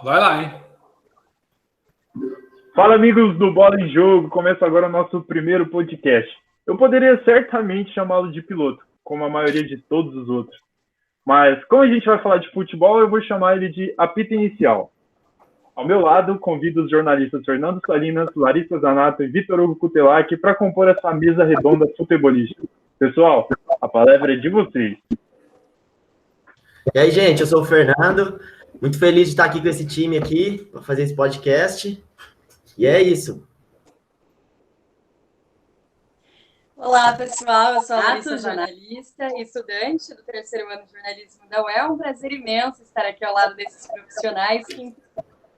Vai lá, hein? Fala, amigos do Bola em Jogo. Começa agora o nosso primeiro podcast. Eu poderia certamente chamá-lo de piloto, como a maioria de todos os outros. Mas, como a gente vai falar de futebol, eu vou chamar ele de apito inicial. Ao meu lado, convido os jornalistas Fernando Salinas, Larissa Zanato e Vitor Hugo Cutelac para compor essa mesa redonda futebolística. Pessoal, a palavra é de vocês. E aí, gente, eu sou o Fernando, muito feliz de estar aqui com esse time aqui para fazer esse podcast. E é isso. Olá, pessoal, eu sou a Larissa, jornalista e estudante do terceiro ano de jornalismo da UEL. É um prazer imenso estar aqui ao lado desses profissionais que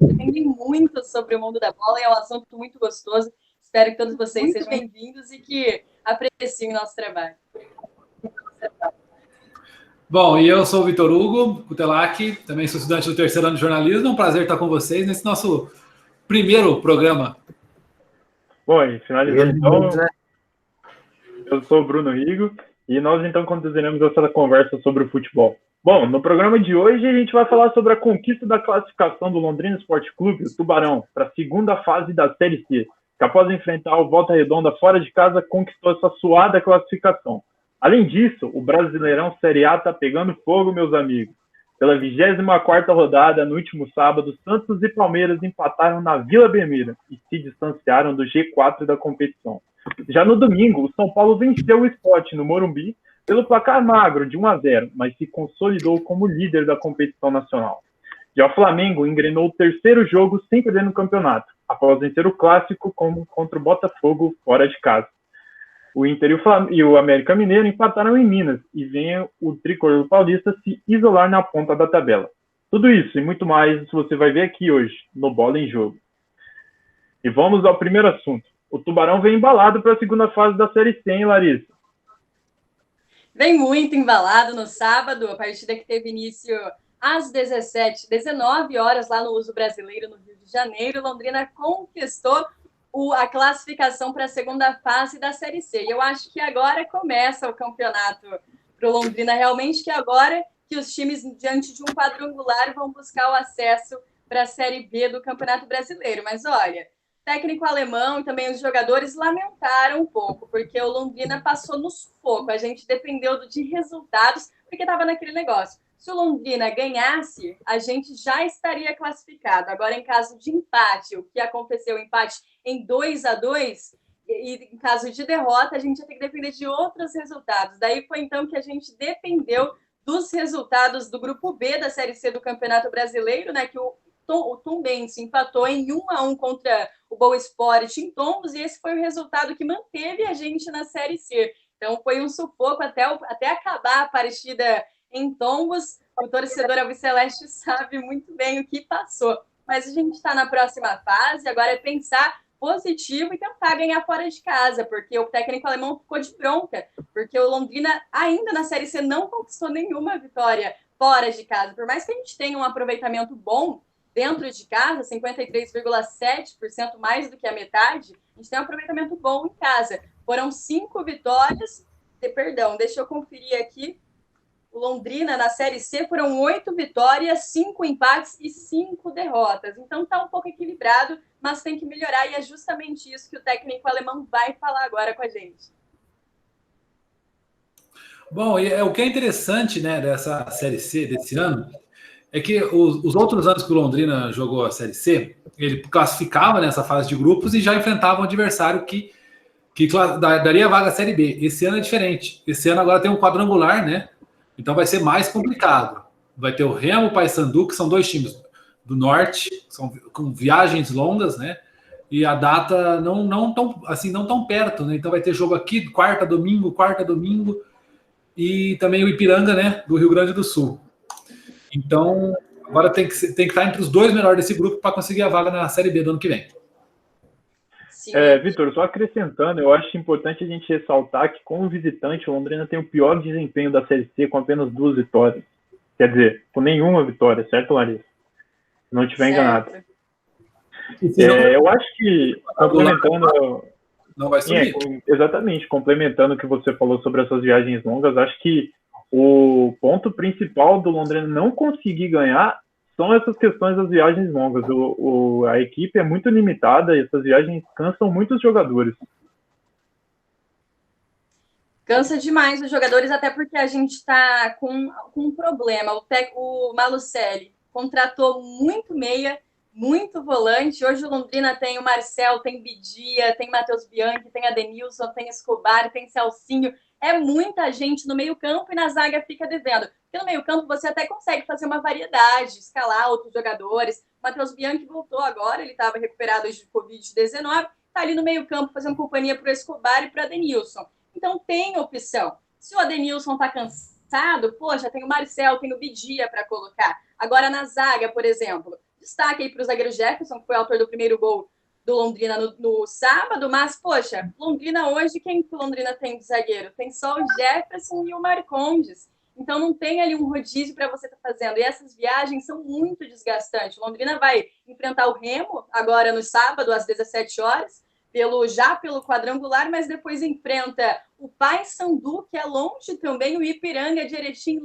entendem muito sobre o mundo da bola e é um assunto muito gostoso. Espero que todos vocês sejam bem-vindos e que apreciem o nosso trabalho. Bom, e eu sou o Vitor Hugo Cutelac, também sou estudante do terceiro ano de jornalismo. É um prazer estar com vocês nesse nosso primeiro programa. Bom, e finalizando então, eu sou o Bruno Rigo e nós então conduziremos essa conversa sobre o futebol. Bom, no programa de hoje a gente vai falar sobre a conquista da classificação do Londrina Esporte Clube, o Tubarão, para a segunda fase da Série C, que após enfrentar o Volta Redonda fora de casa conquistou essa suada classificação. Além disso, o Brasileirão Série A está pegando fogo, meus amigos. Pela 24ª rodada, no último sábado, Santos e Palmeiras empataram na Vila Belmiro e se distanciaram do G4 da competição. Já no domingo, o São Paulo venceu o Sport no Morumbi pelo placar magro de 1-0, mas se consolidou como líder da competição nacional. Já o Flamengo engrenou o terceiro jogo sem perder no campeonato, após vencer o Clássico contra o Botafogo fora de casa. O Inter e o América Mineiro empataram em Minas e vem o tricolor paulista se isolar na ponta da tabela. Tudo isso e muito mais você vai ver aqui hoje, no Bola em Jogo. E vamos ao primeiro assunto. O Tubarão vem embalado para a segunda fase da Série C, hein, Larissa? Vem muito embalado no sábado, a partida que teve início às 19 horas lá no Uso Brasileiro, no Rio de Janeiro. Londrina conquistou a classificação para a segunda fase da Série C. E eu acho que agora começa o campeonato para o Londrina, realmente, que agora que os times, diante de um quadrangular, vão buscar o acesso para a Série B do Campeonato Brasileiro. Mas, olha, o técnico alemão e também os jogadores lamentaram um pouco, porque o Londrina passou no sufoco. A gente dependeu de resultados, porque estava naquele negócio. Se o Londrina ganhasse, a gente já estaria classificado. Agora, em caso de empate, o que aconteceu, o empate em 2-2, e em caso de derrota, a gente ia ter que depender de outros resultados. Daí foi então que a gente dependeu dos resultados do Grupo B da Série C do Campeonato Brasileiro, né, que o Tombense empatou em 1-1 contra o Boa Esporte em Tombos, e esse foi o resultado que manteve a gente na Série C. Então foi um sufoco até acabar a partida em Tombos. O torcedor alviceleste sabe muito bem o que passou. Mas a gente está na próxima fase, agora é pensar positivo e tentar ganhar fora de casa, porque o técnico alemão ficou de bronca, porque o Londrina ainda na Série C não conquistou nenhuma vitória fora de casa. Por mais que a gente tenha um aproveitamento bom dentro de casa, 53,7%, mais do que a metade, a gente tem um aproveitamento bom em casa. Foram 5 vitórias, deixa eu conferir aqui. O Londrina, na Série C, foram 8 vitórias, 5 empates e 5 derrotas. Então está um pouco equilibrado, mas tem que melhorar, e é justamente isso que o técnico alemão vai falar agora com a gente. Bom, o que é interessante, né, dessa Série C desse ano é que os outros anos que o Londrina jogou a Série C, ele classificava nessa fase de grupos e já enfrentava um adversário que daria vaga à Série B. Esse ano é diferente. Esse ano agora tem um quadrangular, né? Então vai ser mais complicado. Vai ter o Remo e o Paysandu, que são 2 times do norte, são com viagens longas, né? E a data não tão perto, né? Então vai ter jogo aqui, quarta, domingo, e também o Ipiranga, né? Do Rio Grande do Sul. Então, agora tem que estar entre os 2 melhores desse grupo para conseguir a vaga na Série B do ano que vem. Vitor, só acrescentando, eu acho importante a gente ressaltar que, como visitante, o Londrina tem o pior desempenho da Série C com apenas 2 vitórias. Quer dizer, com nenhuma vitória, certo, Larissa? Se não estiver enganado. Eu acho que, complementando... Não vai subir. Exatamente, complementando o que você falou sobre essas viagens longas, acho que o ponto principal do Londrina não conseguir ganhar são essas questões das viagens longas. A equipe é muito limitada e essas viagens cansam muitos jogadores. Cansa demais os jogadores, até porque a gente está com um problema. O Malucelli contratou muito meia, muito volante. Hoje o Londrina tem o Marcel, tem Bidia, tem Matheus Bianchi, tem Adenilson, tem Escobar, tem Celcinho. É muita gente no meio-campo e na zaga fica devendo. Porque no meio-campo você até consegue fazer uma variedade, escalar outros jogadores. O Matheus Bianchi voltou agora, ele estava recuperado de Covid-19, está ali no meio-campo fazendo companhia para o Escobar e para o Adenilson. Então tem opção. Se o Adenilson está cansado, poxa, tem o Marcel, tem o Bidia para colocar. Agora na zaga, por exemplo, destaque aí para o zagueiro Jefferson, que foi autor do primeiro gol do Londrina no sábado, mas, poxa, Londrina hoje, quem que o Londrina tem de zagueiro? Tem só o Jefferson e o Marcondes. Então não tem ali um rodízio para você estar fazendo. E essas viagens são muito desgastantes. O Londrina vai enfrentar o Remo agora no sábado, às 17 horas, pelo quadrangular, mas depois enfrenta o Paysandu, que é longe também, o Ipiranga de Erechim,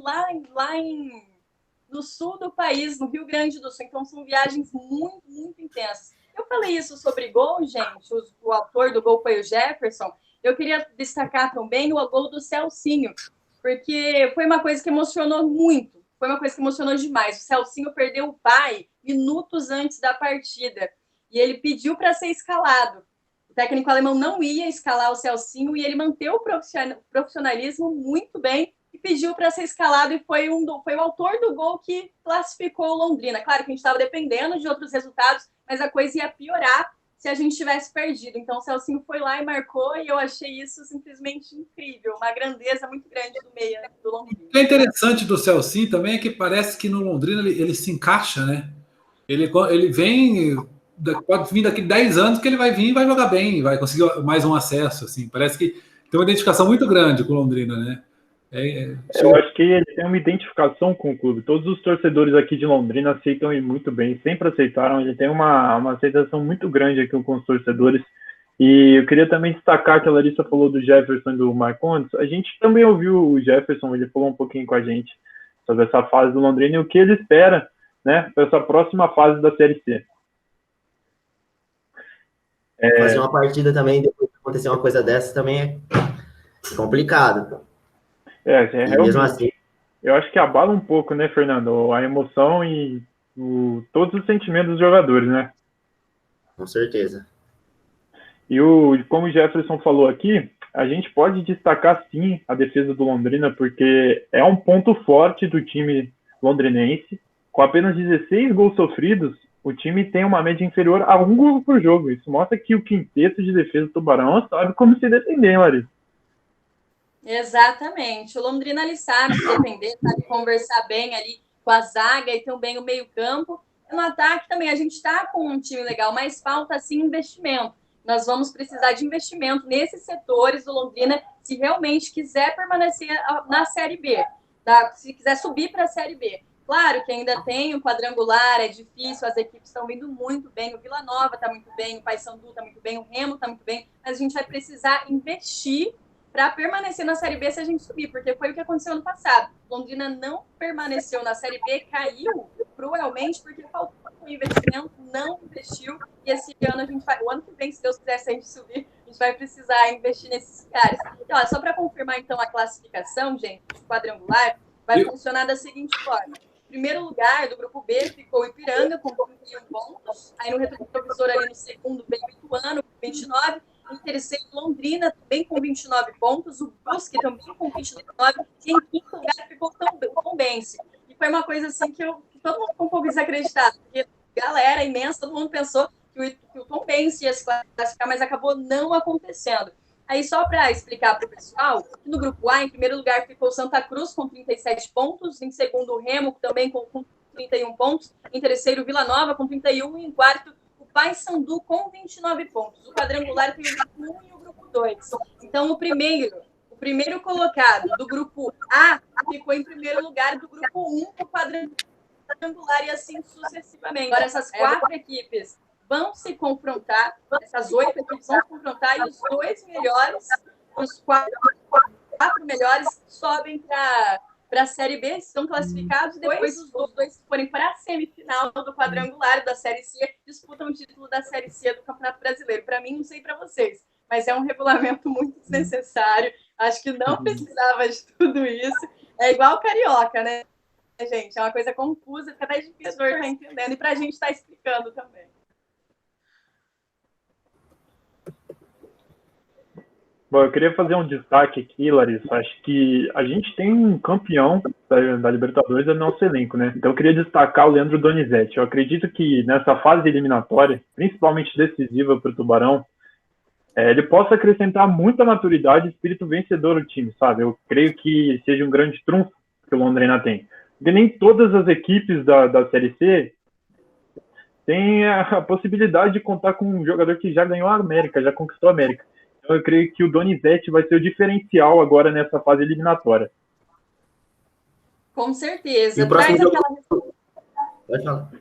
no sul do país, no Rio Grande do Sul. Então são viagens muito, muito intensas. Eu falei isso sobre gol, gente, o autor do gol foi o Jefferson. Eu queria destacar também o gol do Celcinho, porque foi uma coisa que emocionou muito, foi uma coisa que emocionou demais. O Celcinho perdeu o pai minutos antes da partida, e ele pediu para ser escalado. O técnico alemão não ia escalar o Celcinho e ele manteve o profissionalismo muito bem e pediu para ser escalado e foi o autor do gol que classificou o Londrina. Claro que a gente estava dependendo de outros resultados, mas a coisa ia piorar se a gente tivesse perdido. Então o Celcinho foi lá e marcou e eu achei isso simplesmente incrível, uma grandeza muito grande do meia do Londrina. O que é interessante do Celcinho também é que parece que no Londrina ele se encaixa, né? Ele vem... Pode vir daqui 10 anos que ele vai vir e vai jogar bem, vai conseguir mais um acesso, assim. Parece que tem uma identificação muito grande com o Londrina, né? Eu acho que ele tem uma identificação com o clube. Todos os torcedores aqui de Londrina aceitam ele muito bem, sempre aceitaram. Ele tem uma aceitação muito grande aqui com os torcedores. E eu queria também destacar que a Larissa falou do Jefferson e do Marcondes. A gente também ouviu o Jefferson, ele falou um pouquinho com a gente sobre essa fase do Londrina e o que ele espera, né, para essa próxima fase da Série C. Fazer uma partida também, depois de acontecer uma coisa dessa, também é complicado. Mesmo assim, eu acho que abala um pouco, né, Fernando? A emoção e todos os sentimentos dos jogadores, né? Com certeza. E como o Jefferson falou aqui, a gente pode destacar sim a defesa do Londrina, porque é um ponto forte do time londrinense. Com apenas 16 gols sofridos, o time tem uma média inferior a 1 gol por jogo. Isso mostra que o quinteto de defesa do Tubarão sabe como se defender, Larissa. Exatamente. O Londrina ele sabe se defender, sabe conversar bem ali com a zaga e também o meio-campo. No ataque também a gente está com um time legal, mas falta sim investimento. Nós vamos precisar de investimento nesses setores do Londrina se realmente quiser permanecer na Série B, se quiser subir para a Série B. Claro que ainda tem o quadrangular, é difícil, as equipes estão vindo muito bem, o Vila Nova está muito bem, o Paysandu está muito bem, o Remo está muito bem, mas a gente vai precisar investir para permanecer na Série B se a gente subir, porque foi o que aconteceu ano passado. Londrina não permaneceu na Série B, caiu cruelmente porque faltou um investimento, não investiu, e esse ano a gente vai, o ano que vem, se Deus quiser, se a gente subir, a gente vai precisar investir nesses lugares. Então, só para confirmar então a classificação, gente, do quadrangular, vai funcionar da seguinte forma. Em primeiro lugar, do grupo B, ficou o Ipiranga, com 31 pontos. Aí no retrovisor, ali no segundo, veio o Ituano, com 29. Em terceiro, Londrina, também com 29 pontos. O Brusque, também com 29. E em quinto lugar, ficou o Tombense. E foi uma coisa assim que todo mundo ficou um pouco desacreditado. Porque galera imensa, todo mundo pensou que o Tombense ia se classificar, mas acabou não acontecendo. Aí, só para explicar para o pessoal, no grupo A, em primeiro lugar, ficou Santa Cruz com 37 pontos, em segundo, o Remo, também com 31 pontos, em terceiro, Vila Nova com 31, e em quarto, o Paysandu com 29 pontos. O quadrangular tem o grupo 1 e o grupo 2. Então, o primeiro colocado do grupo A ficou em primeiro lugar do grupo 1 do quadrangular e assim sucessivamente. Agora, essas 4 equipes vão se confrontar, essas 8 equipes vão se confrontar e os 2 melhores, os 4 melhores sobem para para a Série B, estão classificados, depois os dois forem para a semifinal do quadrangular da Série C, disputam o título da Série C do Campeonato Brasileiro. Para mim, não sei para vocês, mas é um regulamento muito desnecessário. Acho que não precisava de tudo isso. É igual o Carioca, né, gente? É uma coisa confusa, fica até difícil estar entendendo e para a gente estar explicando também. Bom, eu queria fazer um destaque aqui, Larissa. Acho que a gente tem um campeão da Libertadores no nosso elenco, né? Então eu queria destacar o Leandro Donizete. Eu acredito que nessa fase eliminatória, principalmente decisiva para o Tubarão, ele possa acrescentar muita maturidade e espírito vencedor ao time, sabe? Eu creio que seja um grande trunfo que o Londrina tem. Porque nem todas as equipes da Série C têm a possibilidade de contar com um jogador que já ganhou a América, já conquistou a América. Então, eu creio que o Donizete vai ser o diferencial agora nessa fase eliminatória. Com certeza. E o próximo Traz jogo... aquela... Pode falar.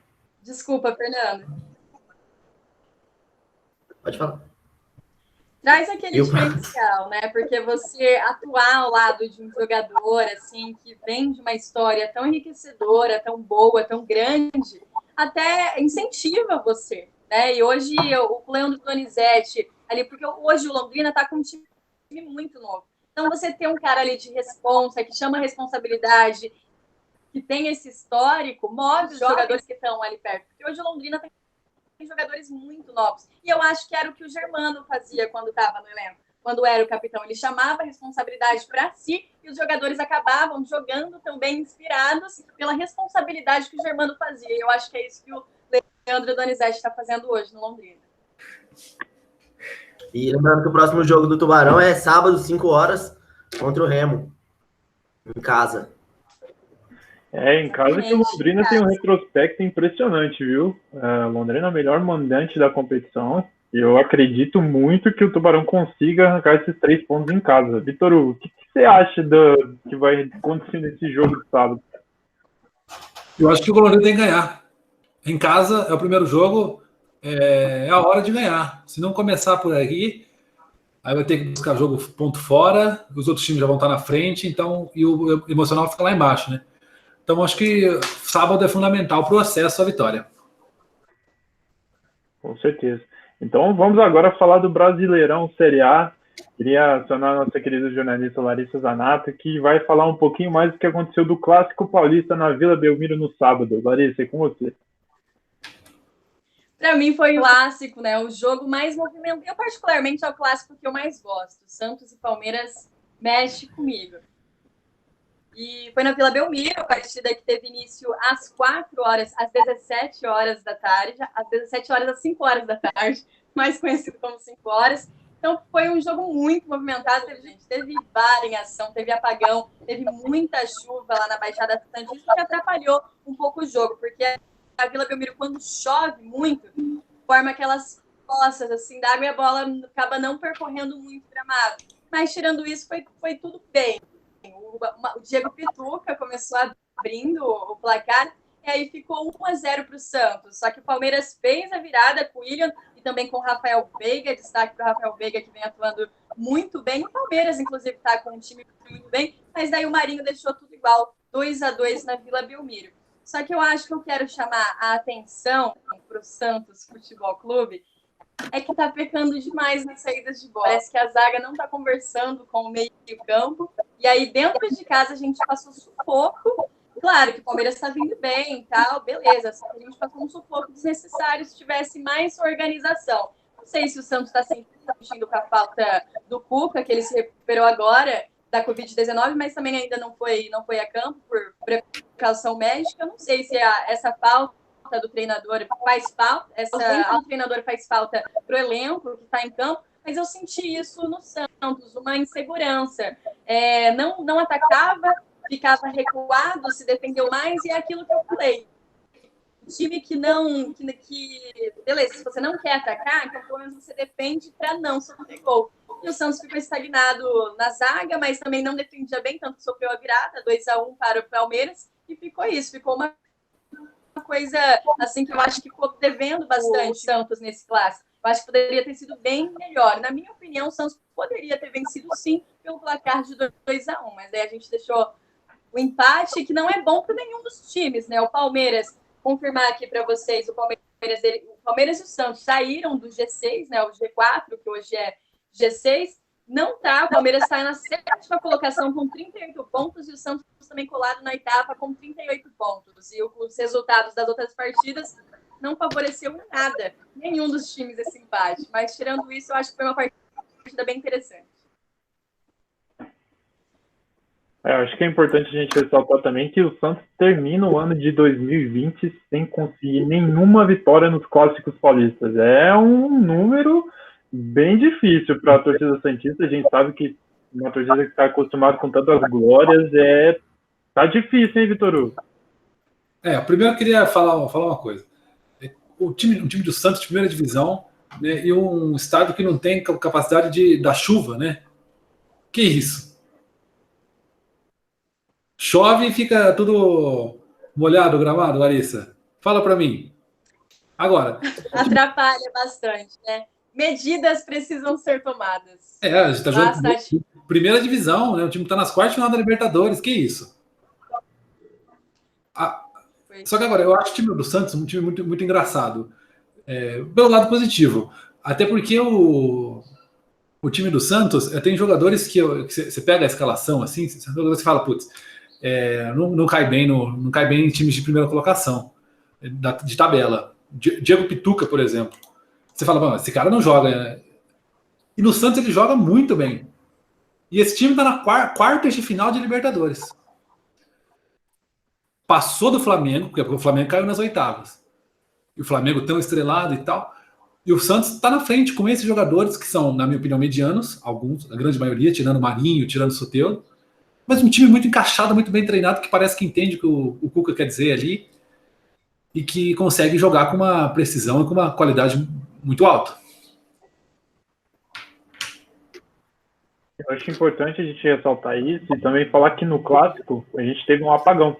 Desculpa, Fernando. Pode falar. Traz aquele diferencial, né? Porque você atuar ao lado de um jogador, assim, que vem de uma história tão enriquecedora, tão boa, tão grande, até incentiva você, né? E hoje o Leandro Donizete ali, porque hoje o Londrina está com um time muito novo. Então, você ter um cara ali de responsa, que chama a responsabilidade, que tem esse histórico, move os jogadores que estão ali perto. Porque hoje o Londrina tem jogadores muito novos. E eu acho que era o que o Germano fazia quando estava no elenco. Quando era o capitão, ele chamava a responsabilidade para si e os jogadores acabavam jogando também inspirados pela responsabilidade que o Germano fazia. E eu acho que é isso que o Leandro Donizete está fazendo hoje no Londrina. E lembrando que o próximo jogo do Tubarão é sábado, 5 horas, contra o Remo, em casa. Em casa que o Londrina tem um retrospecto impressionante, viu? Londrina é o melhor mandante da competição e eu acredito muito que o Tubarão consiga arrancar esses 3 pontos em casa. Vitor, o que você acha que vai acontecer nesse jogo de sábado? Eu acho que o Londrina tem que ganhar. Em casa, é o primeiro jogo, é a hora de ganhar. Se não começar por aí, aí vai ter que buscar jogo ponto fora, os outros times já vão estar na frente, então, e o emocional fica lá embaixo, né? Então, acho que sábado é fundamental para o acesso à vitória. Com certeza. Então, vamos agora falar do Brasileirão Série A. Queria acionar a nossa querida jornalista Larissa Zanata, que vai falar um pouquinho mais do que aconteceu do Clássico Paulista na Vila Belmiro no sábado. Larissa, é com você. Para mim foi o clássico, né? O jogo mais movimentado. Eu, particularmente, é o clássico que eu mais gosto. Santos e Palmeiras mexe comigo. E foi na Vila Belmiro, a partida que teve início às 4 horas, às 17 horas da tarde, às 17 horas às 5 horas da tarde, mais conhecido como 5 horas. Então, foi um jogo muito movimentado. Teve VAR em ação, teve apagão, teve muita chuva lá na Baixada Santista, que atrapalhou um pouco o jogo, porque a Vila Belmiro, quando chove muito, forma aquelas poças assim, d'água e a bola acaba não percorrendo muito o gramado. Mas, tirando isso, foi tudo bem. O Diego Pituca começou abrindo o placar e aí ficou 1-0 para o Santos. Só que o Palmeiras fez a virada com o William e também com o Rafael Veiga. Destaque para o Rafael Veiga, que vem atuando muito bem. O Palmeiras, inclusive, está com um time muito bem. Mas daí o Marinho deixou tudo igual, 2-2 na Vila Belmiro. Só que eu acho que eu quero chamar a atenção para o Santos Futebol Clube é que tá pecando demais nas saídas de bola. Parece que a zaga não tá conversando com o meio-campo. E aí, dentro de casa, a gente passou sufoco. Claro que o Palmeiras tá vindo bem e tal, beleza. Só que a gente passou um sufoco desnecessário se tivesse mais organização. Não sei se o Santos tá sentindo com a falta do Cuca, que ele se recuperou agora da Covid-19, mas também ainda não foi a campo por precaução médica. Eu não sei se essa falta do treinador faz falta, o treinador faz falta pro elenco que está em campo, mas eu senti isso no Santos, uma insegurança. Não atacava, ficava recuado, se defendeu mais, e é aquilo que eu falei. Time que beleza, se você não quer atacar, então pelo menos você defende para não sofrer gol. E o Santos ficou estagnado na zaga, mas também não defendia bem, tanto que sofreu a virada, 2-1 para o Palmeiras, e ficou isso, ficou uma coisa assim que eu acho que ficou devendo bastante o Santos nesse clássico. Eu acho que poderia ter sido bem melhor. Na minha opinião, o Santos poderia ter vencido sim pelo placar de 2-1, mas aí a gente deixou o empate, que não é bom para nenhum dos times, né? O Palmeiras, confirmar aqui para vocês, o Palmeiras e o Santos saíram do G6, né? O G4, que hoje é G6, não tá. O Palmeiras está na 7ª colocação com 38 pontos e o Santos também colado na 8ª com 38 pontos. E os resultados das outras partidas não favoreceu em nada nenhum dos times esse empate. Mas, tirando isso, eu acho que foi uma partida bem interessante. Acho que é importante a gente ressaltar também que o Santos termina o ano de 2020 sem conseguir nenhuma vitória nos clássicos paulistas. É um número bem difícil para a torcida santista. A gente sabe que uma torcida que está acostumada com tantas glórias tá difícil, hein, Vitor Hugo? Primeiro eu queria falar uma coisa. O time do Santos de primeira divisão, né, e um estado que não tem capacidade da chuva, né? Que isso? Chove e fica tudo molhado o gramado, Larissa? Fala para mim. Agora. Atrapalha bastante, né? Medidas precisam ser tomadas. A gente está jogando primeira divisão, né? O time está nas quartas de final da Libertadores. Que isso? Só que agora, eu acho o time do Santos um time muito, muito engraçado. Pelo lado positivo. Até porque o time do Santos tem jogadores que você pega a escalação assim, você fala, putz, não cai bem em times de primeira colocação, de tabela. Diego Pituca, por exemplo. Você fala, esse cara não joga, né? E no Santos ele joga muito bem. E esse time está na quartas de final de Libertadores. Passou do Flamengo, porque o Flamengo caiu nas oitavas. E o Flamengo tão estrelado e tal. E o Santos está na frente com esses jogadores que são, na minha opinião, medianos, alguns, a grande maioria, tirando o Marinho, tirando o Soteldo. Mas um time muito encaixado, muito bem treinado, que parece que entende o que o Cuca quer dizer ali e que consegue jogar com uma precisão e com uma qualidade muito alta. Eu acho importante a gente ressaltar isso e também falar que no Clássico a gente teve um apagão.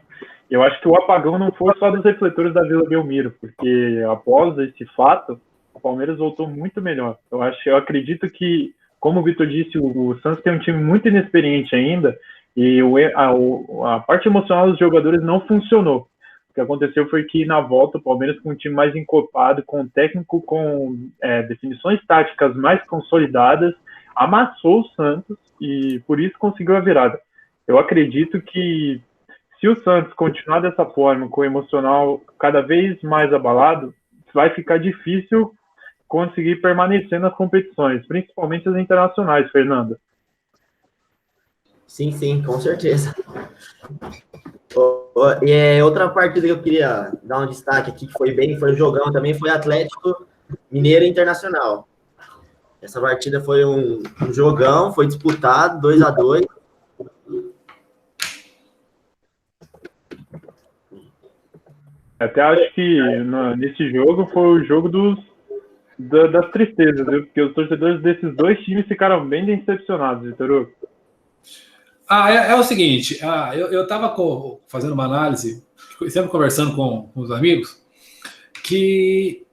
Eu acho que o apagão não foi só dos refletores da Vila Belmiro, porque após esse fato, o Palmeiras voltou muito melhor. Eu acredito que, como o Vitor disse, o Santos tem um time muito inexperiente ainda e a parte emocional dos jogadores não funcionou. O que aconteceu foi que, na volta, o Palmeiras, com um time mais encorpado, com um técnico com definições táticas mais consolidadas, amassou o Santos e, por isso, conseguiu a virada. Eu acredito que, se o Santos continuar dessa forma, com o emocional cada vez mais abalado, vai ficar difícil conseguir permanecer nas competições, principalmente as internacionais, Fernanda. Sim, com certeza. Outra partida que eu queria dar um destaque aqui, que foi um jogão também, foi Atlético Mineiro Internacional. Essa partida foi um jogão, foi disputado, 2-2. Até acho que nesse jogo foi o jogo das tristezas, viu? Porque os torcedores desses dois times ficaram bem decepcionados, Vitor Hugo. É o seguinte, eu estava fazendo uma análise, sempre conversando com os amigos, que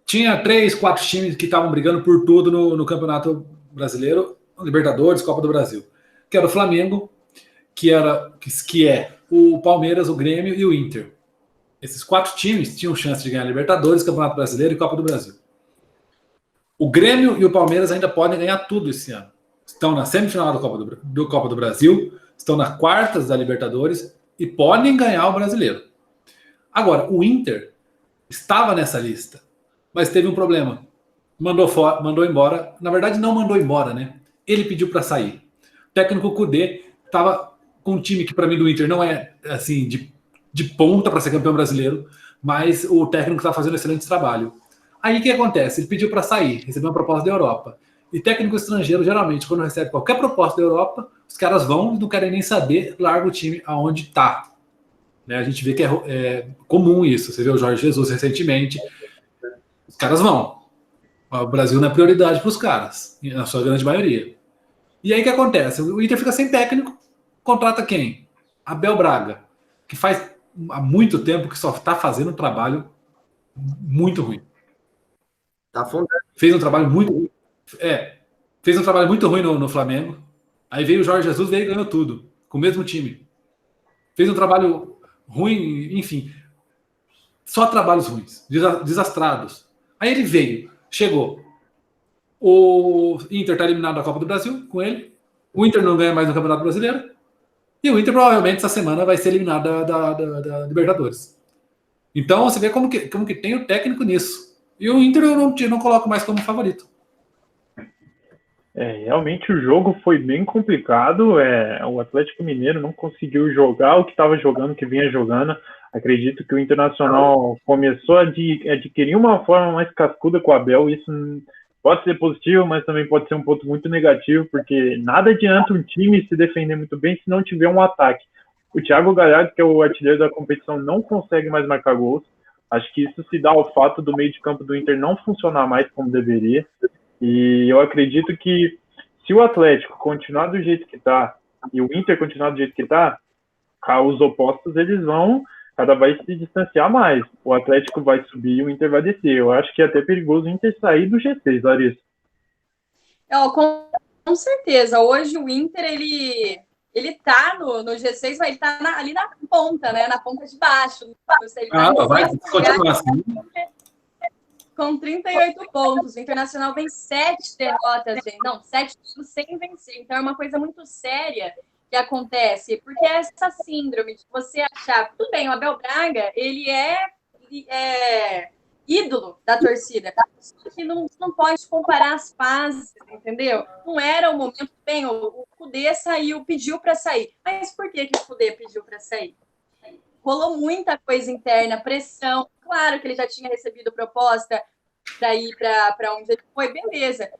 tinha 3, 4 times que estavam brigando por tudo no Campeonato Brasileiro, Libertadores, Copa do Brasil. Que era o Flamengo, que é o Palmeiras, o Grêmio e o Inter. Esses 4 times tinham chance de ganhar Libertadores, Campeonato Brasileiro e Copa do Brasil. O Grêmio e o Palmeiras ainda podem ganhar tudo esse ano. Estão na semifinal do Copa do Brasil, estão nas quartas da Libertadores e podem ganhar o Brasileiro. Agora, o Inter estava nessa lista, mas teve um problema. Mandou embora. Na verdade, não mandou embora, né? Ele pediu para sair. O técnico Kudê estava com um time que, para mim, do Inter não é assim de ponta para ser campeão brasileiro, mas o técnico está fazendo um excelente trabalho. Aí o que acontece? Ele pediu para sair, recebeu uma proposta da Europa. E técnico estrangeiro, geralmente, quando recebe qualquer proposta da Europa, os caras vão e não querem nem saber, larga o time aonde está. Né? A gente vê que é comum isso. Você vê o Jorge Jesus recentemente. Os caras vão. O Brasil não é prioridade para os caras, na sua grande maioria. E aí o que acontece? O Inter fica sem técnico, contrata quem? Abel Braga, que faz há muito tempo que só está fazendo um trabalho muito ruim. Tá afundando. Fez um trabalho muito ruim. Fez um trabalho muito ruim no Flamengo. Aí veio o Jorge Jesus, veio e ganhou tudo, com o mesmo time. fez um trabalho ruim, enfim. Só trabalhos ruins, desastrados. Aí ele veio, chegou. O Inter está eliminado da Copa do Brasil com ele. O Inter não ganha mais no Campeonato Brasileiro. E o Inter provavelmente essa semana vai ser eliminado da Libertadores. Então você vê como que tem o técnico nisso. E o Inter eu não coloco mais como favorito. Realmente o jogo foi bem complicado. O Atlético Mineiro não conseguiu jogar o que estava jogando, que vinha jogando. Acredito que o Internacional começou a adquirir uma forma mais cascuda com o Abel. Isso pode ser positivo, mas também pode ser um ponto muito negativo, porque nada adianta um time se defender muito bem se não tiver um ataque. O Thiago Galhardo, que é o artilheiro da competição, não consegue mais marcar gols. Acho que isso se dá ao fato do meio de campo do Inter não funcionar mais como deveria. E eu acredito que se o Atlético continuar do jeito que está e o Inter continuar do jeito que está, os opostos eles vão cada vez se distanciar mais. O Atlético vai subir e o Inter vai descer. Eu acho que é até perigoso o Inter sair do G6, Larissa. Com certeza. Hoje o Inter, ele tá no G6, mas ele tá ali na ponta, né? Na ponta de baixo. Ele vai continuar assim. Com 38 pontos. O Internacional vem 7 derrotas, gente. Não, 7 sem vencer. Então é uma coisa muito séria que acontece, porque é essa síndrome de você achar, tudo bem, o Abel Braga, ele é ídolo da torcida, só que não pode comparar as fases, entendeu? Não era o momento, bem, o Kudê saiu, pediu para sair, mas por que o Kudê pediu para sair? Rolou muita coisa interna, pressão, claro que ele já tinha recebido proposta para ir para onde ele foi, beleza.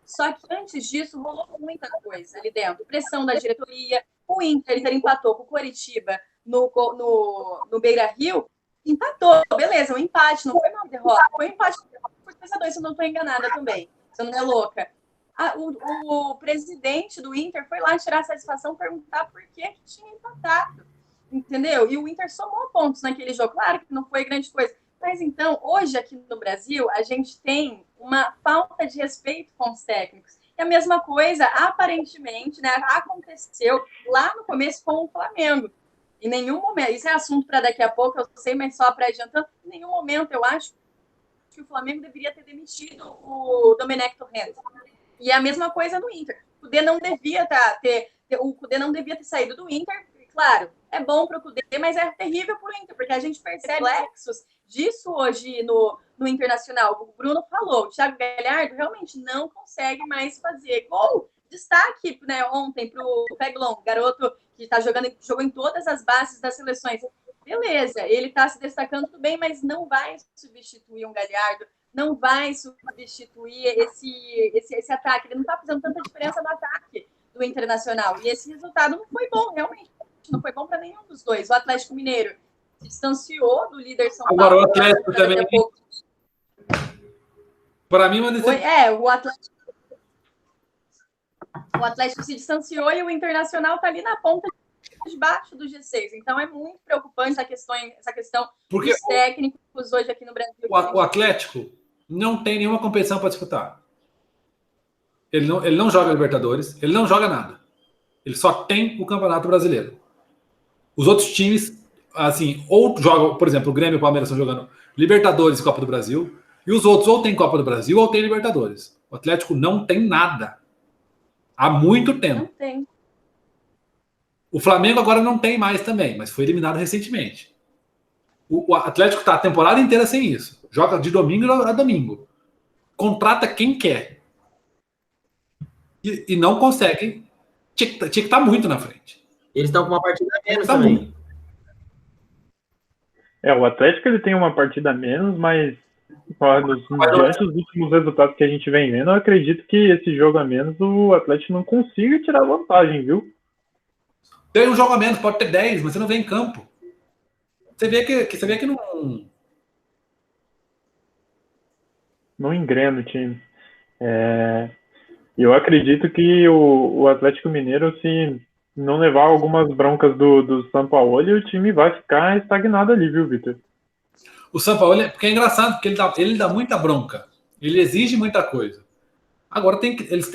Só que antes disso, rolou muita coisa ali dentro. Pressão da diretoria. O Inter empatou com o Coritiba no Beira-Rio. Empatou, beleza, um empate. Não foi uma derrota. Foi um empate por 3-2, se eu não estou enganada também. Se eu não é louca. O presidente do Inter foi lá tirar satisfação, perguntar por que tinha empatado. Entendeu? E o Inter somou pontos naquele jogo. Claro que não foi grande coisa. Mas então, hoje aqui no Brasil, a gente tem uma falta de respeito com os técnicos. E a mesma coisa, aparentemente, né, aconteceu lá no começo com o Flamengo. Em nenhum momento, isso é assunto para daqui a pouco, eu sei, mas só para adiantando, em nenhum momento eu acho que o Flamengo deveria ter demitido o Domenech Torrent. E é a mesma coisa no Inter. O Kudê não devia ter saído do Inter. Claro, é bom para o Kudê, mas é terrível para o Inter, porque a gente percebe reflexos disso hoje no Internacional. O Bruno falou, o Thiago Galhardo realmente não consegue mais fazer gol. Destaque, né, ontem para o Peglon, garoto que jogou em todas as bases das seleções. Beleza, ele está se destacando tudo bem, mas não vai substituir um Galhardo, não vai substituir esse ataque. Ele não está fazendo tanta diferença no ataque do Internacional. E esse resultado não foi bom, realmente. Não foi bom para nenhum dos dois. O Atlético Mineiro se distanciou do líder São Paulo. Agora o Atlético também. Para mim, o Atlético se distanciou e o Internacional está ali na ponta de baixo do G6. Então é muito preocupante essa questão porque dos técnicos hoje aqui no Brasil. O Atlético não tem nenhuma competição para disputar. Ele não joga Libertadores, ele não joga nada. Ele só tem o Campeonato Brasileiro. Os outros times, assim, ou jogam, por exemplo, o Grêmio e o Palmeiras estão jogando Libertadores e Copa do Brasil, e os outros ou tem Copa do Brasil ou tem Libertadores. O Atlético não tem nada. Há muito tempo. Não tem. O Flamengo agora não tem mais também, mas foi eliminado recentemente. O Atlético está a temporada inteira sem isso. Joga de domingo a domingo. Contrata quem quer. E não consegue. Tinha que estar muito na frente. Eles estão com uma partida a menos também. Muito. O Atlético ele tem uma partida a menos, mas diante dos últimos resultados que a gente vem vendo, eu acredito que esse jogo a menos o Atlético não consiga tirar vantagem, viu? Tem um jogo a menos, pode ter 10, mas você não vê em campo. Você vê que não... Não engrena o time. Eu acredito que o Atlético Mineiro, se não levar algumas broncas do Sampaoli, o time vai ficar estagnado ali, viu, Vitor? O Sampaoli, porque é engraçado, porque ele dá muita bronca. Ele exige muita coisa. Agora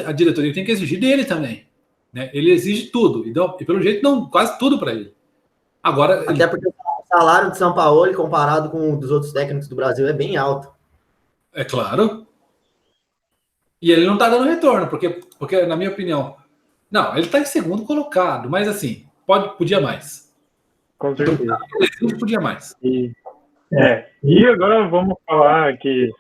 a diretoria tem que exigir dele também. Né? Ele exige tudo. E pelo jeito, dão quase tudo para ele. Agora, Até porque o salário de São Paulo, comparado com o dos outros técnicos do Brasil, é bem alto. é claro. E ele não tá dando retorno, porque na minha opinião, não, ele tá em segundo colocado, mas assim, podia mais. Com certeza. Ele podia mais. E agora vamos falar que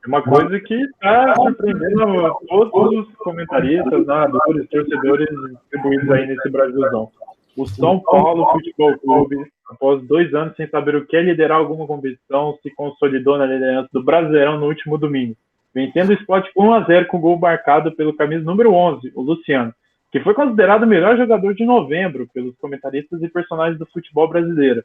é uma coisa que está surpreendendo a todos os comentaristas, narradores, torcedores distribuídos aí nesse Brasilzão. O São Paulo Futebol Clube, após 2 anos sem saber o que é liderar alguma competição, se consolidou na liderança do Brasileirão no último domingo, vencendo o Sport 1-0 com gol marcado pelo camisa número 11, o Luciano, que foi considerado o melhor jogador de novembro pelos comentaristas e personagens do futebol brasileiro.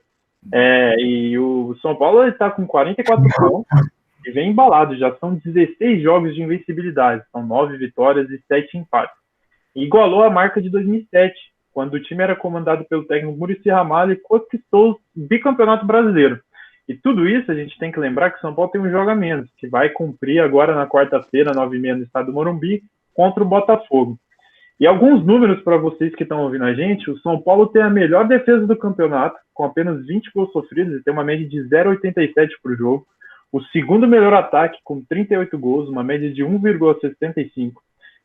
E o São Paulo está com 44 pontos e vem embalado. Já são 16 jogos de invencibilidade, são 9 vitórias e 7 empates. E igualou a marca de 2007, quando o time era comandado pelo técnico Muricy Ramalho e conquistou o bicampeonato brasileiro. E tudo isso a gente tem que lembrar que o São Paulo tem um jogo a menos, que vai cumprir agora na quarta-feira, 9h30, no estado do Morumbi, contra o Botafogo. E alguns números para vocês que estão ouvindo a gente: o São Paulo tem a melhor defesa do campeonato, com apenas 20 gols sofridos e tem uma média de 0,87 por jogo. O segundo melhor ataque, com 38 gols, uma média de 1,65.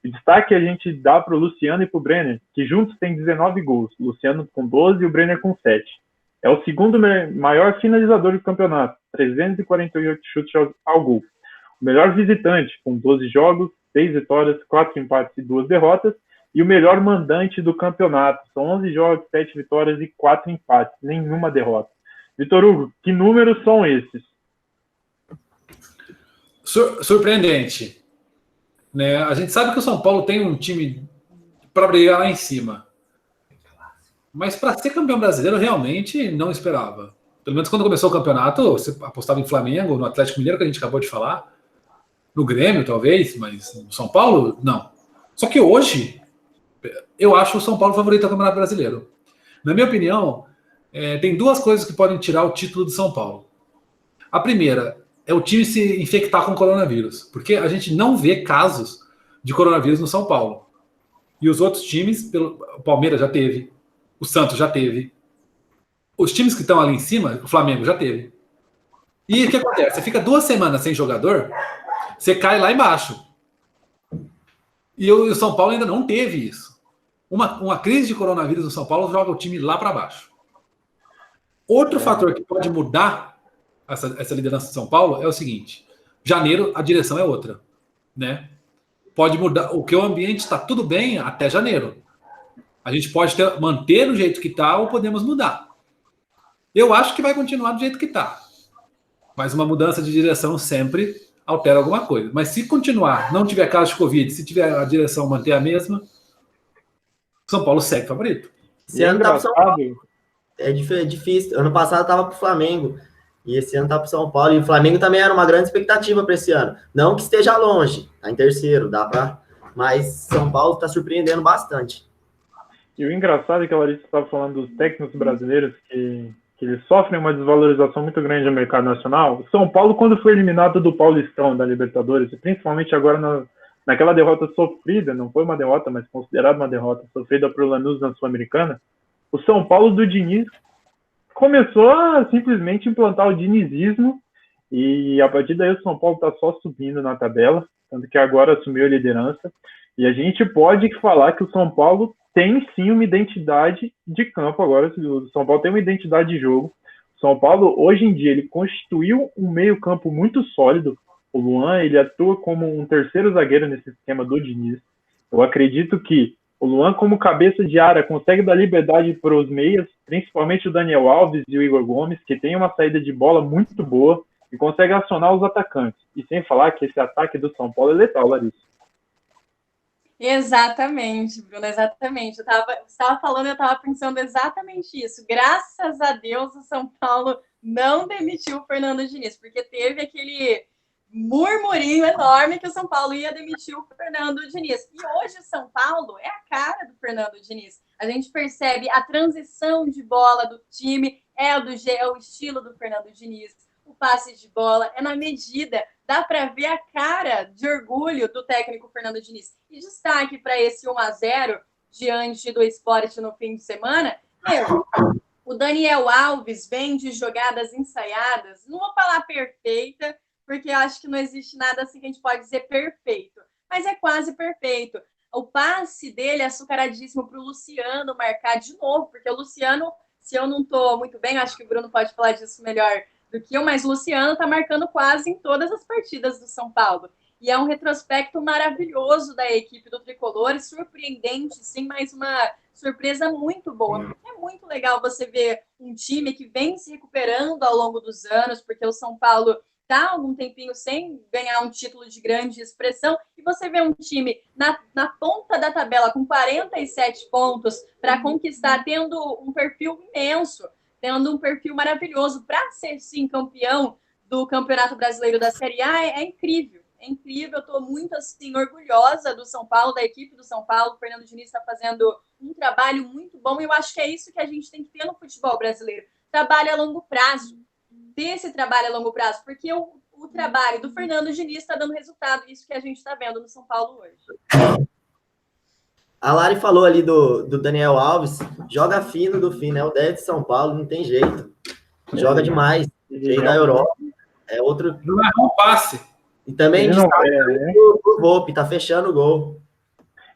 E destaque a gente dá para o Luciano e para o Brenner, que juntos têm 19 gols. O Luciano com 12 e o Brenner com 7. É o segundo maior finalizador do campeonato, 348 chutes ao gol. O melhor visitante, com 12 jogos, 6 vitórias, 4 empates e 2 derrotas. E o melhor mandante do campeonato, são 11 jogos, 7 vitórias e 4 empates, nenhuma derrota. Vitor Hugo, que números são esses? Surpreendente. Né? A gente sabe que o São Paulo tem um time para brigar lá em cima. Mas para ser campeão brasileiro, realmente não esperava. Pelo menos quando começou o campeonato, você apostava em Flamengo, no Atlético Mineiro, que a gente acabou de falar, no Grêmio, talvez, mas no São Paulo, não. Só que hoje, eu acho o São Paulo favorito ao Campeonato Brasileiro. Na minha opinião, tem 2 coisas que podem tirar o título do São Paulo. A primeira é o time se infectar com coronavírus, porque a gente não vê casos de coronavírus no São Paulo. E os outros times, o Palmeiras já teve, o Santos já teve, os times que estão ali em cima, o Flamengo já teve. E o que acontece? Você fica 2 semanas sem jogador, você cai lá embaixo. E o São Paulo ainda não teve isso. Uma crise de coronavírus no São Paulo joga o time lá para baixo. Outro fator que pode mudar essa liderança de São Paulo é o seguinte: janeiro a direção é outra, né? Pode mudar, o que o ambiente está tudo bem até janeiro. A gente pode manter do jeito que está ou podemos mudar. Eu acho que vai continuar do jeito que está. Mas uma mudança de direção sempre altera alguma coisa. Mas se continuar, não tiver caso de Covid, se tiver a direção manter a mesma, São Paulo segue favorito. Esse ano tá pro São Paulo. É difícil. Ano passado tava pro Flamengo. E esse ano tá pro São Paulo. E o Flamengo também era uma grande expectativa para esse ano. Não que esteja longe, tá em terceiro, dá pra. Mas São Paulo tá surpreendendo bastante. E o engraçado é que a Larissa estava falando dos técnicos brasileiros que eles sofrem uma desvalorização muito grande no mercado nacional. O São Paulo, quando foi eliminado do Paulistão da Libertadores, e principalmente agora naquela derrota sofrida, não foi uma derrota, mas considerada uma derrota sofrida para o Lanús na Sul-Americana, o São Paulo do Diniz começou a simplesmente implantar o dinizismo, e a partir daí o São Paulo está só subindo na tabela, tanto que agora assumiu a liderança, e a gente pode falar que o São Paulo tem sim uma identidade de campo agora. O São Paulo tem uma identidade de jogo. O São Paulo, hoje em dia, ele constituiu um meio-campo muito sólido. O Luan, ele atua como um terceiro zagueiro nesse esquema do Diniz. Eu acredito que o Luan, como cabeça de área, consegue dar liberdade para os meias, principalmente o Daniel Alves e o Igor Gomes, que tem uma saída de bola muito boa e consegue acionar os atacantes. E sem falar que esse ataque do São Paulo é letal, Larissa. Exatamente, Bruno, exatamente. Você estava falando, eu estava pensando exatamente isso. Graças a Deus o São Paulo não demitiu o Fernando Diniz, porque teve aquele murmurinho enorme que o São Paulo ia demitir o Fernando Diniz. E hoje o São Paulo é a cara do Fernando Diniz. A gente percebe a transição de bola do time, é o estilo do Fernando Diniz. O passe de bola é na medida, dá para ver a cara de orgulho do técnico Fernando Diniz. E destaque para esse 1-0 diante do Sport no fim de semana, O Daniel Alves vem de jogadas ensaiadas, não vou falar perfeita, porque eu acho que não existe nada assim que a gente pode dizer perfeito, mas é quase perfeito. O passe dele é açucaradíssimo para o Luciano marcar de novo, porque o Luciano, se eu não estou muito bem, acho que o Bruno pode falar disso melhor do que eu, mas o Luciano está marcando quase em todas as partidas do São Paulo. E é um retrospecto maravilhoso da equipe do Tricolor, surpreendente, sim, mas uma surpresa muito boa. É muito legal você ver um time que vem se recuperando ao longo dos anos, porque o São Paulo está há algum tempinho sem ganhar um título de grande expressão, e você vê um time na ponta da tabela com 47 pontos para conquistar, tendo um perfil imenso, tendo um perfil maravilhoso para ser, sim, campeão do Campeonato Brasileiro da Série A, é incrível. É incrível, eu estou muito assim, orgulhosa do São Paulo, da equipe do São Paulo. O Fernando Diniz está fazendo um trabalho muito bom, e eu acho que é isso que a gente tem que ter no futebol brasileiro. Trabalho a longo prazo. Ter esse trabalho a longo prazo, porque o trabalho do Fernando Diniz está dando resultado, isso que a gente está vendo no São Paulo hoje. A Lari falou ali do Daniel Alves, joga fino do fino, é o 10 de São Paulo, não tem jeito. Joga demais, veio da Europa, é outro... Não é um passe. E também o Volpe, tá fechando o gol.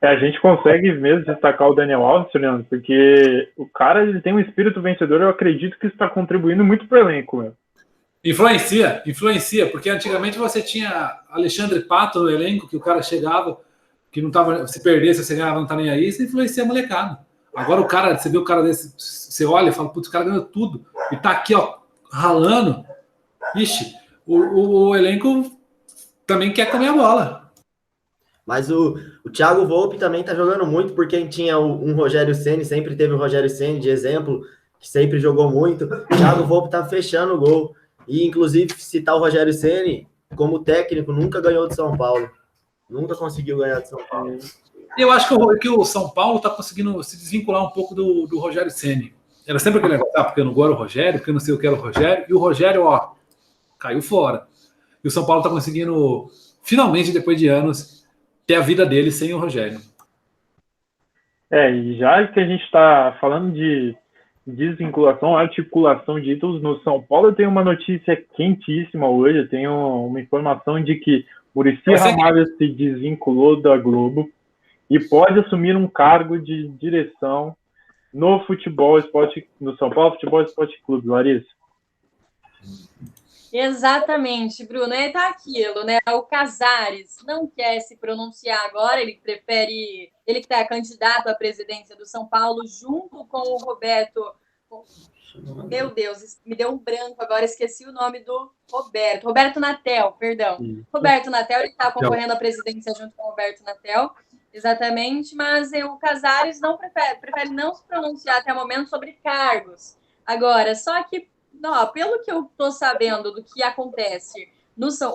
A gente consegue mesmo destacar o Daniel Alves, Leandro, porque o cara ele tem um espírito vencedor, eu acredito que está contribuindo muito para o elenco. Meu. Influencia, porque antigamente você tinha Alexandre Pato no elenco, que o cara chegava, que não tava, se perdesse, você ganhava, não tá nem aí, isso influencia a molecada. Agora o cara, você vê o cara desse, você olha e fala, putz, o cara ganhou tudo, e tá aqui, ó, ralando. Ixi, o elenco também quer comer a bola. Mas o Thiago Volpe também tá jogando muito, porque tinha um Rogério Ceni, sempre teve o Rogério Ceni de exemplo, que sempre jogou muito. O Thiago Volpe tá fechando o gol. E, inclusive, citar o Rogério Ceni, como técnico, nunca ganhou de São Paulo. Nunca conseguiu ganhar de São Paulo. Eu acho que o São Paulo tá conseguindo se desvincular um pouco do Rogério Ceni. Era sempre aquele negócio, porque eu não gosto do Rogério, porque eu não sei o que era o Rogério, e o Rogério, ó, caiu fora. E o São Paulo tá conseguindo, finalmente, depois de anos, ter a vida dele sem o Rogério. E já que a gente está falando de desvinculação, articulação de títulos no São Paulo, eu tenho uma notícia quentíssima hoje. Eu tenho uma informação de que Muricy Ramalho se desvinculou da Globo e pode assumir um cargo de direção no no São Paulo Futebol Esporte Clube, Larissa. Exatamente, Bruno. Tá aquilo, né? O Casares não quer se pronunciar agora, ele prefere. Ele que está candidato à presidência do São Paulo, junto com o Roberto. Meu Deus, me deu um branco agora, esqueci o nome do Roberto. Roberto Natel, perdão. Roberto Natel, ele está concorrendo à presidência junto com o Roberto Natel, exatamente, mas o Casares não prefere não se pronunciar até o momento sobre cargos. Agora, só que não, pelo que eu estou sabendo do que acontece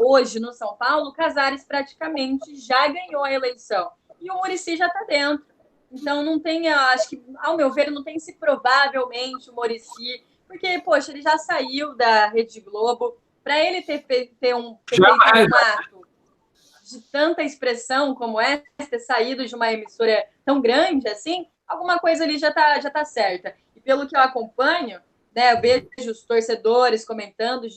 hoje no São Paulo, o Casares praticamente já ganhou a eleição. E o Muricy já está dentro. Então, não tem, acho que, ao meu ver, não tem se provavelmente o Muricy, porque, poxa, ele já saiu da Rede Globo. Para ele ter feito um ato de tanta expressão como essa, ter saído de uma emissora tão grande assim, alguma coisa ali já tá certa. E pelo que eu acompanho, né, eu vejo os torcedores comentando,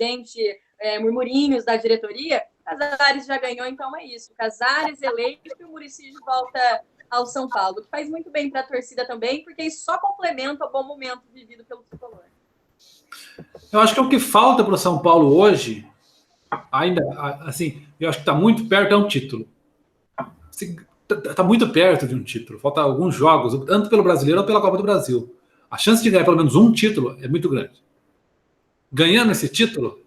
murmurinhos da diretoria, Casares já ganhou, então é isso. Casares eleito e o Muricy de volta ao São Paulo, que faz muito bem para a torcida também, porque isso só complementa o bom momento vivido pelo Tricolor. Eu acho que o que falta para o São Paulo hoje, ainda, assim, eu acho que está muito perto, é um título. Está muito perto de um título. Falta alguns jogos, tanto pelo Brasileiro ou pela Copa do Brasil. A chance de ganhar pelo menos um título é muito grande. Ganhando esse título...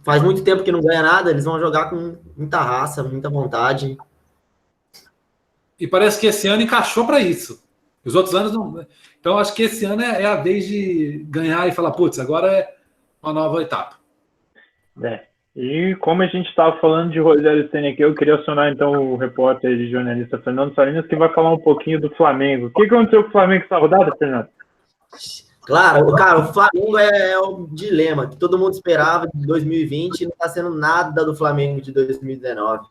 Faz muito tempo que não ganha nada, eles vão jogar com muita raça, muita vontade. E parece que esse ano encaixou para isso. Os outros anos não... Então, acho que esse ano é a vez de ganhar e falar, putz, agora é uma nova etapa. E como a gente estava falando de Rogério Ceni aqui, eu queria acionar então o repórter e jornalista Fernando Salinas, que vai falar um pouquinho do Flamengo. O que aconteceu com o Flamengo essa rodada, Fernando? Claro, cara, o Flamengo é o dilema que todo mundo esperava de 2020 e não está sendo nada do Flamengo de 2019.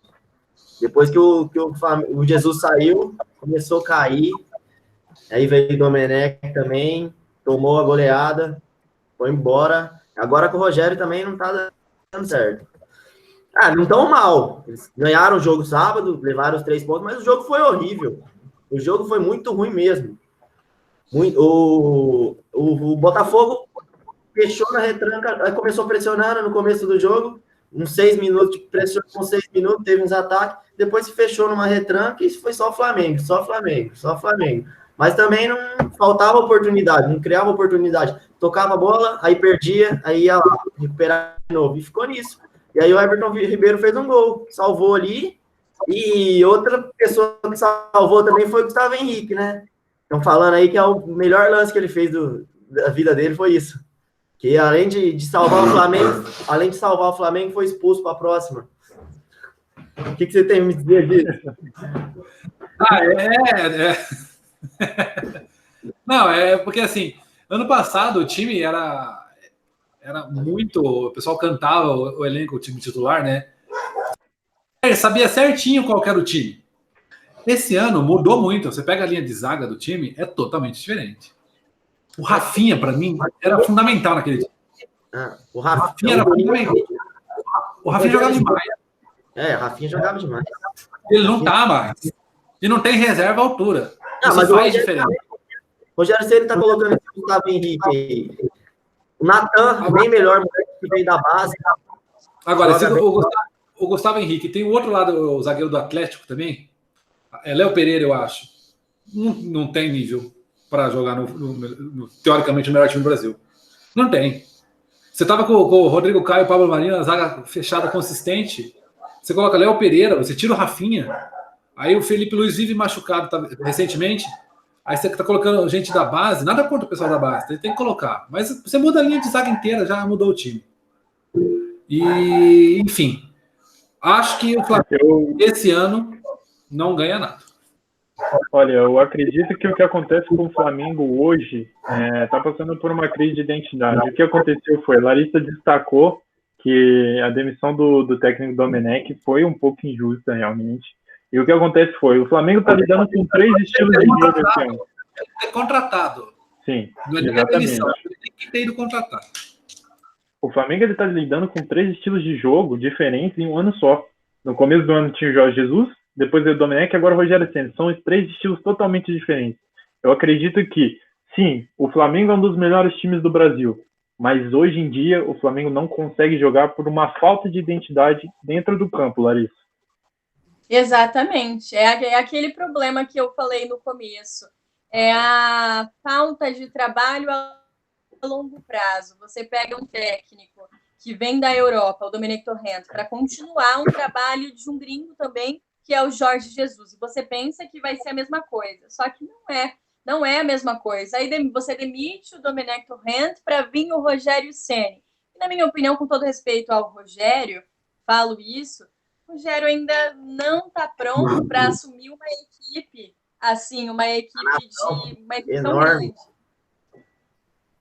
Depois que o Jesus saiu, começou a cair, aí veio o Domenech também, tomou a goleada, foi embora. Agora com o Rogério também não tá dando certo. Não tão mal. Eles ganharam o jogo sábado, levaram os 3 pontos, mas o jogo foi horrível. O jogo foi muito ruim mesmo. O Botafogo fechou na retranca, aí começou pressionando no começo do jogo, uns 6 minutos, pressionou com 6 minutos, teve uns ataques, depois se fechou numa retranca e foi só Flamengo. Mas também não faltava oportunidade, não criava oportunidade. Tocava a bola, aí perdia, aí ia lá, recuperar de novo, e ficou nisso. E aí o Everton Ribeiro fez um gol, salvou ali, e outra pessoa que salvou também foi o Gustavo Henrique, né? Estão falando aí que é o melhor lance que ele fez da vida dele, foi isso. Que além de salvar o Flamengo, foi expulso para a próxima. O que você tem a me dizer disso? Não, é porque assim, ano passado o time era muito. O pessoal cantava o elenco, o time titular, né? Ele sabia certinho qual era o time. Esse ano mudou muito. Você pega a linha de zaga do time, é totalmente diferente. O Rafinha, para mim, era fundamental naquele time. O Rafinha era fundamental. O Rafinha jogava demais. O Rafinha jogava demais. Ele não tá mais. E não tem reserva à altura. Isso mas faz diferença. O Rogério Ceni tá colocando esse Gustavo Henrique aí. O Natan, bem melhor que veio da base. Agora, o Gustavo Henrique tem o outro lado, o zagueiro do Atlético também. É Léo Pereira, eu acho. Não tem nível para jogar teoricamente o melhor time do Brasil. Não tem. Você tava com o Rodrigo Caio e o Pablo Marinho, a zaga fechada consistente. Você coloca Léo Pereira, você tira o Rafinha. Aí o Felipe Luiz vive machucado recentemente. Aí você tá colocando gente da base, nada contra o pessoal da base, tem que colocar. Mas você muda a linha de zaga inteira, já mudou o time. E, enfim, acho que o Flamengo esse ano não ganha nada. Olha, eu acredito que o que acontece com o Flamengo hoje está passando por uma crise de identidade. O que aconteceu foi, Larissa destacou que a demissão do técnico Domenech foi um pouco injusta, realmente. E o que acontece foi, o Flamengo está lidando com 3 estilos de jogo esse ano. É contratado. Sim, não é exatamente. Ele tem que ter ido contratar. O Flamengo está lidando com 3 estilos de jogo diferentes em um ano só. No começo do ano tinha o Jorge Jesus, depois veio o Domenech e agora o Rogério Ceni. São os 3 estilos totalmente diferentes. Eu acredito que, sim, o Flamengo é um dos melhores times do Brasil, mas hoje em dia o Flamengo não consegue jogar por uma falta de identidade dentro do campo, Larissa. Exatamente. É aquele problema que eu falei no começo. É a falta de trabalho a longo prazo. Você pega um técnico que vem da Europa, o Domenico Torrent, para continuar um trabalho de um gringo também, que é o Jorge Jesus. E você pensa que vai ser a mesma coisa. Só que não é a mesma coisa. Aí você demite o Domenico Torrent para vir o Rogério Ceni. E, na minha opinião, com todo respeito ao Rogério, falo isso, o Rogério ainda não está pronto para assumir uma equipe, assim, uma equipe tão grande.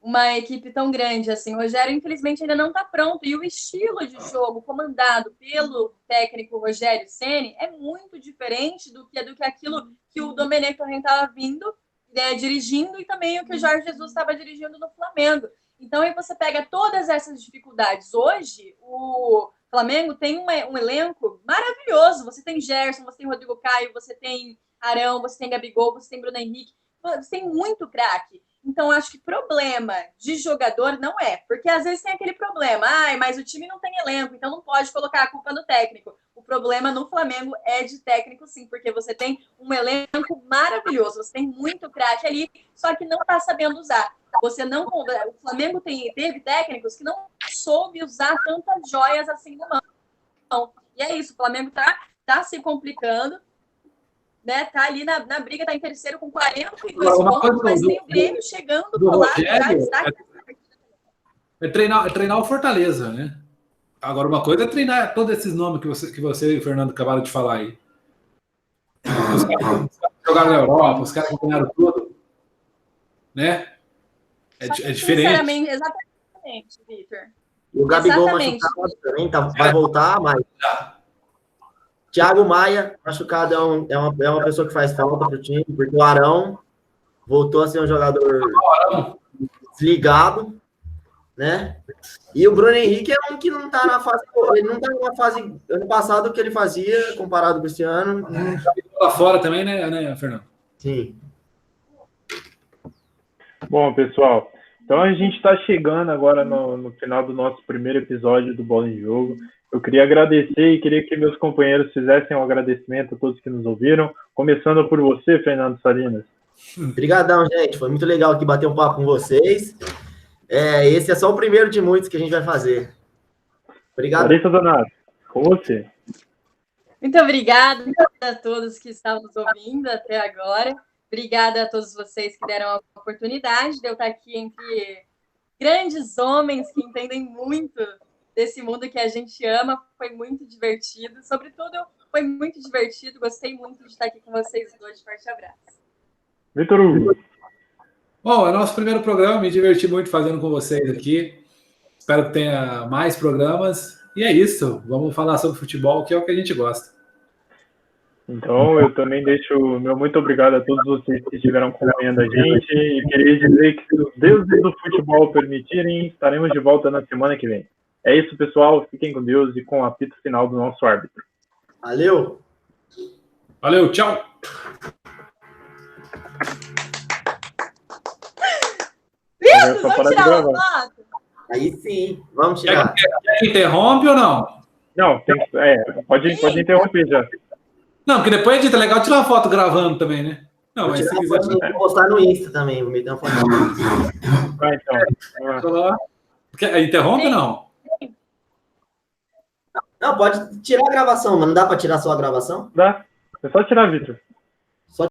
Uma equipe tão grande, assim. O Rogério, infelizmente, ainda não está pronto. E o estilo de jogo comandado pelo técnico Rogério Ceni é muito diferente do que aquilo que o Domenico Torrent estava vindo, dirigindo, e também o que o Jorge Jesus estava dirigindo no Flamengo. Então, aí você pega todas essas dificuldades. Hoje, o Flamengo tem um elenco maravilhoso. Você tem Gerson, você tem Rodrigo Caio, você tem Arão, você tem Gabigol, você tem Bruno Henrique. Você tem muito craque. Então, acho que problema de jogador não é. Porque às vezes tem aquele problema. Mas o time não tem elenco, então não pode colocar a culpa no técnico. O problema no Flamengo é de técnico, sim. Porque você tem um elenco maravilhoso. Você tem muito craque ali, só que não está sabendo usar. O Flamengo teve técnicos que não soube usar tantas joias assim no mão. E é isso, o Flamengo tá se complicando, né? Tá ali na briga, tá em terceiro com 42 pontos, mas tem o Grêmio chegando do lado já. É treinar o Fortaleza, né? Agora, uma coisa é treinar todos esses nomes que você e o Fernando acabaram de falar aí. Os caras jogaram na Europa, os caras que ganharam tudo, né? É diferente. Exatamente, Vitor. O Gabigol machucado também, vai voltar, mas... Thiago Maia, machucado, é uma pessoa que faz falta para o time, porque o Arão voltou a ser um jogador desligado, né? E o Bruno Henrique é um que não tá na fase. Ele não tá na fase ano passado o que ele fazia, comparado com esse ano. Lá fora também, né, Fernando? Sim. Bom, pessoal, então a gente está chegando agora no final do nosso primeiro episódio do Bola em Jogo. Eu queria agradecer e queria que meus companheiros fizessem um agradecimento a todos que nos ouviram, começando por você, Fernando Salinas. Obrigadão, gente. Foi muito legal aqui bater um papo com vocês. Esse é só o primeiro de muitos que a gente vai fazer. Obrigado. Larissa Donato, com você. Muito obrigada a todos que estavam nos ouvindo até agora. Obrigada a todos vocês que deram a oportunidade de eu estar aqui entre grandes homens que entendem muito desse mundo que a gente ama. Foi muito divertido. Sobretudo, foi muito divertido. Gostei muito de estar aqui com vocês hoje. Forte abraço. Vitor Hugo. Bom, é nosso primeiro programa. Me diverti muito fazendo com vocês aqui. Espero que tenha mais programas. E é isso. Vamos falar sobre futebol, que é o que a gente gosta. Então, eu também deixo o meu muito obrigado a todos vocês que estiveram acompanhando a gente e queria dizer que, se os deuses do futebol permitirem, estaremos de volta na semana que vem. É isso, pessoal. Fiquem com Deus e com o apito final do nosso árbitro. Valeu! Valeu, tchau! Vitor, vamos tirar uma foto? Aí sim, vamos tirar. Quer que interrompe ou não? Não, pode interromper já. Não, porque depois é legal tirar uma foto gravando também, né? Não, mas se quiser. Vou postar no Insta também, vou meter uma foto. Vai, então. Interrompe ou não? Não, pode tirar a gravação, mas não dá para tirar só a gravação? Dá. É só tirar, Vitor.